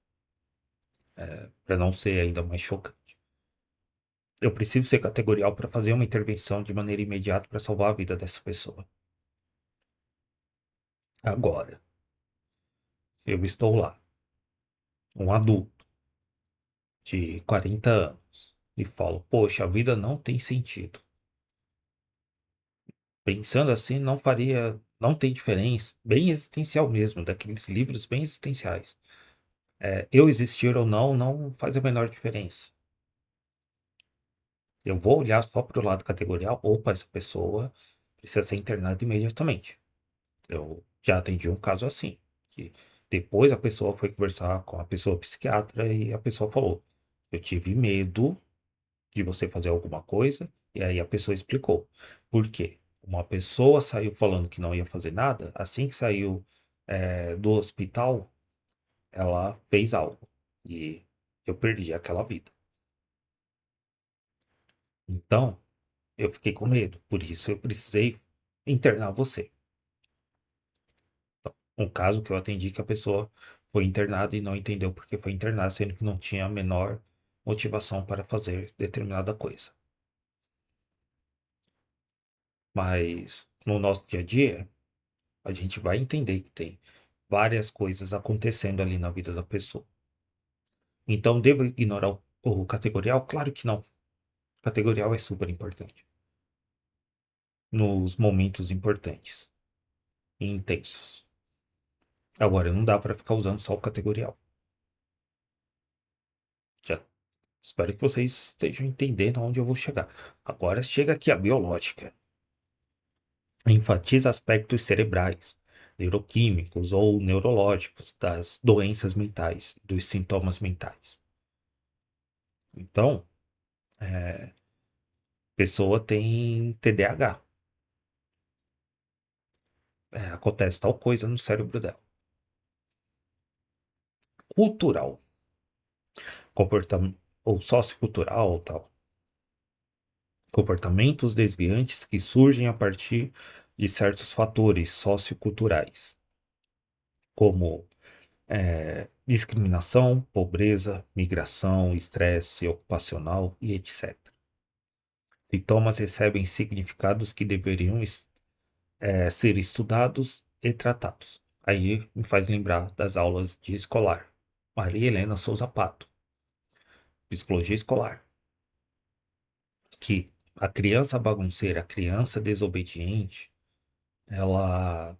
para não ser ainda mais chocante. Eu preciso ser categorial para fazer uma intervenção de maneira imediata para salvar a vida dessa pessoa. Agora, eu estou lá, um adulto de 40 anos, e falo: poxa, a vida não tem sentido. Pensando assim, não faria, não tem diferença. Bem existencial mesmo, daqueles livros bem existenciais. Eu existir ou não, não faz a menor diferença. Eu vou olhar só para o lado categorial, opa, essa pessoa precisa ser internada imediatamente. Eu já atendi um caso assim, que depois a pessoa foi conversar com a pessoa psiquiatra e a pessoa falou: eu tive medo de você fazer alguma coisa, e aí a pessoa explicou. Por quê? Uma pessoa saiu falando que não ia fazer nada, assim que saiu do hospital, ela fez algo. E eu perdi aquela vida. Então, eu fiquei com medo, por isso eu precisei internar você. Um caso que eu atendi que a pessoa foi internada e não entendeu porque foi internada, sendo que não tinha a menor motivação para fazer determinada coisa. Mas no nosso dia a dia, a gente vai entender que tem várias coisas acontecendo ali na vida da pessoa. Então, devo ignorar o categorial? Claro que não. O categorial é super importante. Nos momentos importantes e intensos. Agora, não dá para ficar usando só o categorial. Já espero que vocês estejam entendendo aonde eu vou chegar. Agora chega aqui a biológica. Enfatiza aspectos cerebrais, neuroquímicos ou neurológicos das doenças mentais, dos sintomas mentais. Então, a pessoa tem TDAH. Acontece tal coisa no cérebro dela. Cultural, comportamento ou sociocultural tal. comportamentos desviantes que surgem a partir de certos fatores socioculturais, como discriminação, pobreza, migração, estresse ocupacional e etc. Sintomas recebem significados que deveriam ser estudados e tratados. Aí me faz lembrar das aulas de escolar. Maria Helena Souza Pato, Psicologia Escolar, que a criança bagunceira, a criança desobediente, ela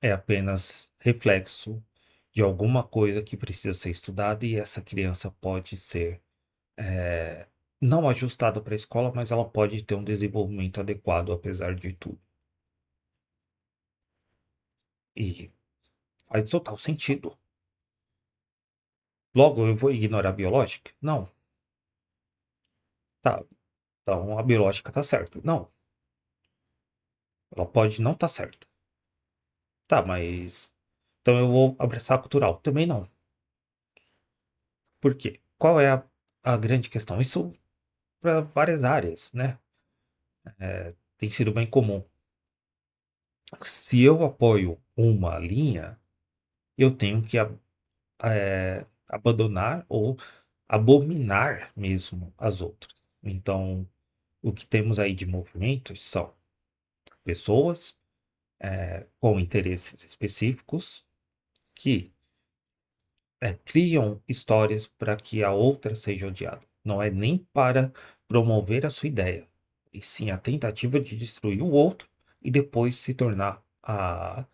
é apenas reflexo de alguma coisa que precisa ser estudada e essa criança pode ser não ajustada para a escola, mas ela pode ter um desenvolvimento adequado apesar de tudo. E faz total sentido. Logo, eu vou ignorar a biológica? Não. Tá, então a biológica tá certa. Não, ela pode não estar certa. Tá, mas então eu vou abraçar a cultural. Também não. Por quê? Qual é a grande questão? Isso para várias áreas, né? Tem sido bem comum. Se eu apoio uma linha, eu tenho que abandonar ou abominar mesmo as outras. Então, o que temos aí de movimentos são pessoas com interesses específicos que criam histórias para que a outra seja odiada. Não é nem para promover a sua ideia, e sim a tentativa de destruir o outro e depois se tornar a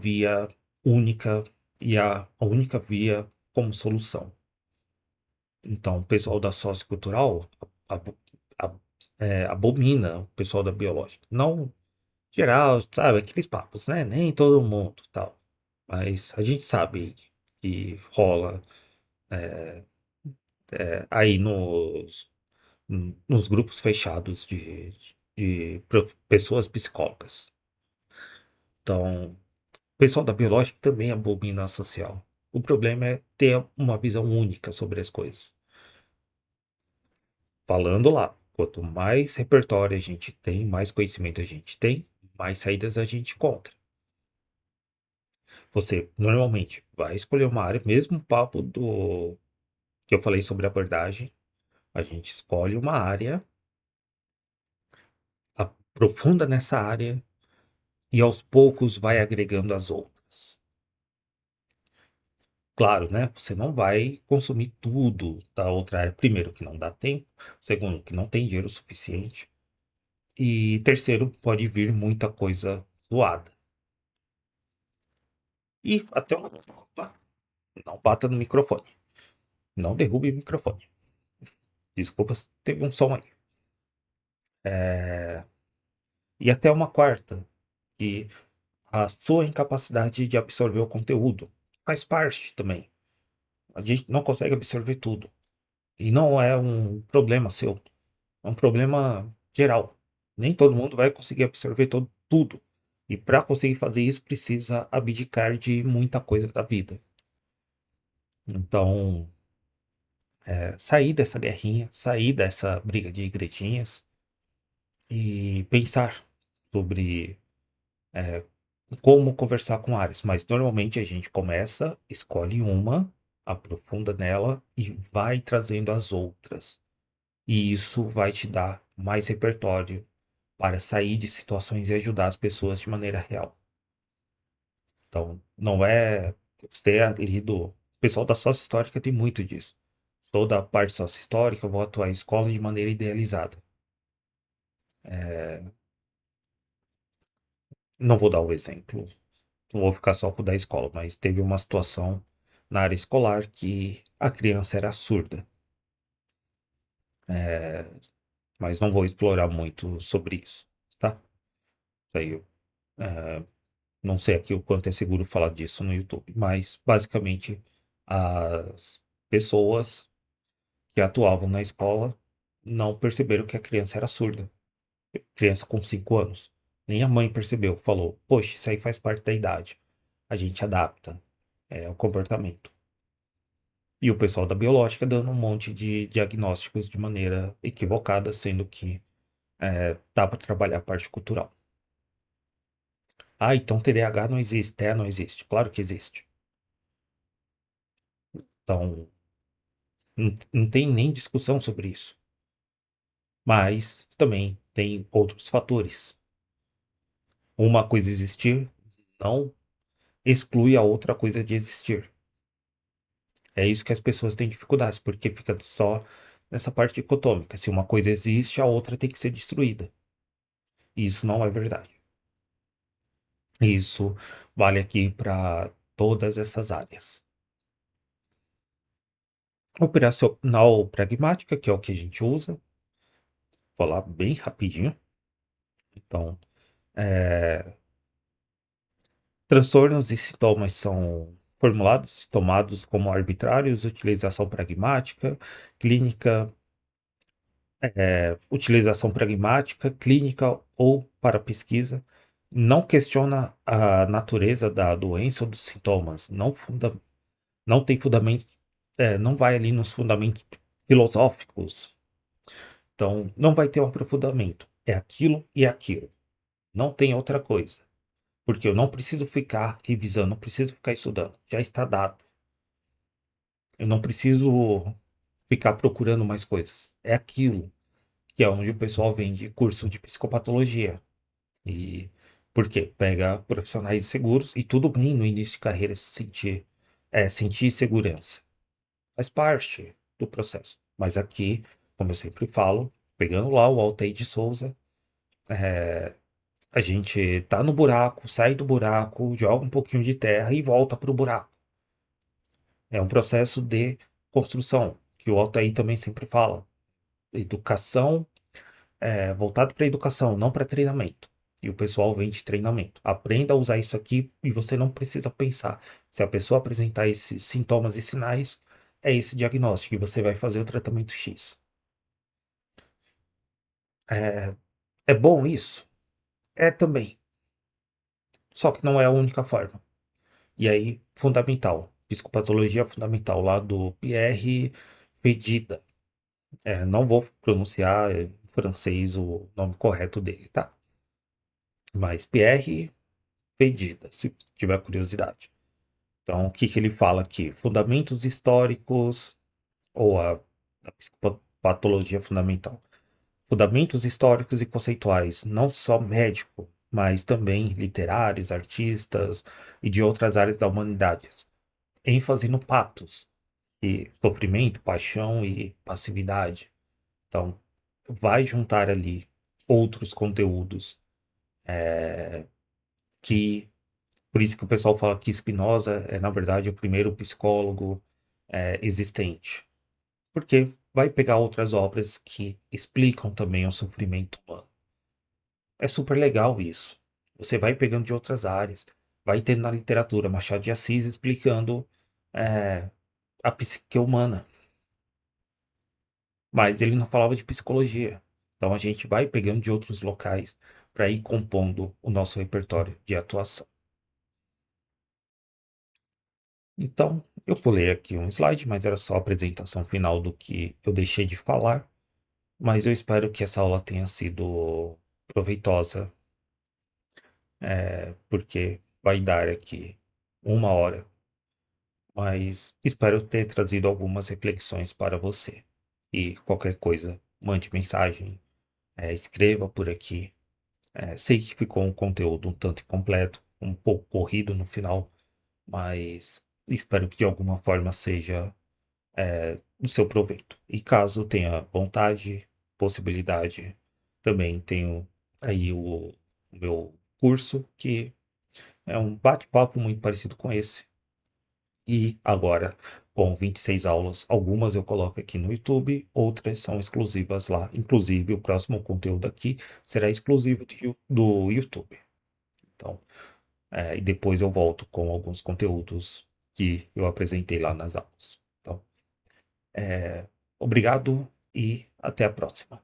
via única e a única via como solução. Então, o pessoal da sociocultural abo- ab- abomina o pessoal da biológica. Não geral, sabe, aqueles papos, né? Nem todo mundo, tal. Mas a gente sabe que rola aí nos grupos fechados de pessoas psicólogas. Então, o pessoal da biológica também abomina a social. O problema é ter uma visão única sobre as coisas. Falando lá, quanto mais repertório a gente tem, mais conhecimento a gente tem, mais saídas a gente encontra. Você normalmente vai escolher uma área, mesmo papo do que eu falei sobre abordagem, a gente escolhe uma área, aprofunda nessa área e aos poucos vai agregando as outras. Claro, né? Você não vai consumir tudo da outra área. Primeiro, que não dá tempo. Segundo, que não tem dinheiro suficiente. E terceiro, pode vir muita coisa zoada. E até uma. Opa, não bata no microfone. Não derrube o microfone. Desculpa se teve um som aí. E até uma quarta, que a sua incapacidade de absorver o conteúdo faz parte também. A gente não consegue absorver tudo. E não é um problema seu, é um problema geral. Nem todo mundo vai conseguir absorver tudo. E para conseguir fazer isso, precisa abdicar de muita coisa da vida. Então, sair dessa guerrinha, sair dessa briga de igretinhas e pensar sobre como conversar com áreas. Mas normalmente a gente começa, escolhe uma, aprofunda nela e vai trazendo as outras. E isso vai te dar mais repertório para sair de situações e ajudar as pessoas de maneira real. Então, não é você ali do. O pessoal da sócio histórica tem muito disso. Sou da parte sócio histórica, vou atuar em escola de maneira idealizada. Não vou dar o exemplo, não vou ficar só com o da escola, mas teve uma situação na área escolar que a criança era surda. Mas não vou explorar muito sobre isso, tá? Isso aí eu não sei aqui o quanto é seguro falar disso no YouTube, mas basicamente as pessoas que atuavam na escola não perceberam que a criança era surda. Criança com 5 anos. Nem a mãe percebeu. Falou: poxa, isso aí faz parte da idade. A gente adapta o comportamento. E o pessoal da biológica dando um monte de diagnósticos de maneira equivocada, sendo que dá para trabalhar a parte cultural. Ah, então TDAH não existe. Não existe. Claro que existe. Então, não tem nem discussão sobre isso. Mas também tem outros fatores. Uma coisa existir não exclui a outra coisa de existir. É isso que as pessoas têm dificuldades, porque fica só nessa parte dicotômica. Se uma coisa existe, a outra tem que ser destruída. E isso não é verdade. Isso vale aqui para todas essas áreas. Operacional pragmática, que é o que a gente usa, vou falar bem rapidinho. Então, transtornos e sintomas são formulados, tomados como arbitrários, utilização pragmática, clínica, utilização pragmática, clínica ou para pesquisa. Não questiona a natureza da doença ou dos sintomas, não tem fundamento, não vai ali nos fundamentos filosóficos. Então, não vai ter um aprofundamento. É aquilo e aquilo. Não tem outra coisa. Porque eu não preciso ficar revisando, não preciso ficar estudando. Já está dado. Eu não preciso ficar procurando mais coisas. É aquilo que é onde o pessoal vende curso de psicopatologia. E por quê? Pega profissionais seguros e tudo bem no início de carreira se sentir segurança. Faz parte do processo. Mas aqui, como eu sempre falo, pegando lá o Altair de Souza, a gente tá no buraco, sai do buraco, joga um pouquinho de terra e volta para o buraco. É um processo de construção, que o Altair também sempre fala. Educação, voltado para educação, não para treinamento. E o pessoal vem de treinamento. Aprenda a usar isso aqui e você não precisa pensar. Se a pessoa apresentar esses sintomas e sinais, é esse diagnóstico e você vai fazer o tratamento X. É, é bom isso? É também. Só que não é a única forma. E aí, fundamental. Psicopatologia fundamental, lá do Pierre Pedida. Não vou pronunciar em francês o nome correto dele, tá? Mas Pierre Pedida, se tiver curiosidade. Então, o que que ele fala aqui? Fundamentos históricos, ou a psicopatologia fundamental. Fundamentos históricos e conceituais, não só médico, mas também literários, artistas e de outras áreas da humanidade. ênfase no patos, e sofrimento, paixão e passividade. Então, vai juntar ali outros conteúdos que, por isso que o pessoal fala que Spinoza é, na verdade, o primeiro psicólogo existente. Porque vai pegar outras obras que explicam também o sofrimento humano. É super legal isso. Você vai pegando de outras áreas. Vai tendo na literatura Machado de Assis explicando é, a psique humana. Mas ele não falava de psicologia. Então a gente vai pegando de outros locais para ir compondo o nosso repertório de atuação. Então, eu pulei aqui um slide, mas era só a apresentação final do que eu deixei de falar. Mas eu espero que essa aula tenha sido proveitosa, porque vai dar aqui 1 hora. Mas espero ter trazido algumas reflexões para você. E qualquer coisa, mande mensagem, escreva por aqui. Sei que ficou um conteúdo um tanto incompleto, um pouco corrido no final, mas espero que de alguma forma seja do seu proveito. E caso tenha vontade, possibilidade, também tenho aí o meu curso, que é um bate-papo muito parecido com esse. E agora, com 26 aulas, algumas eu coloco aqui no YouTube, outras são exclusivas lá. Inclusive, o próximo conteúdo aqui será exclusivo do YouTube. Então, e depois eu volto com alguns conteúdos que eu apresentei lá nas aulas. Então, obrigado e até a próxima.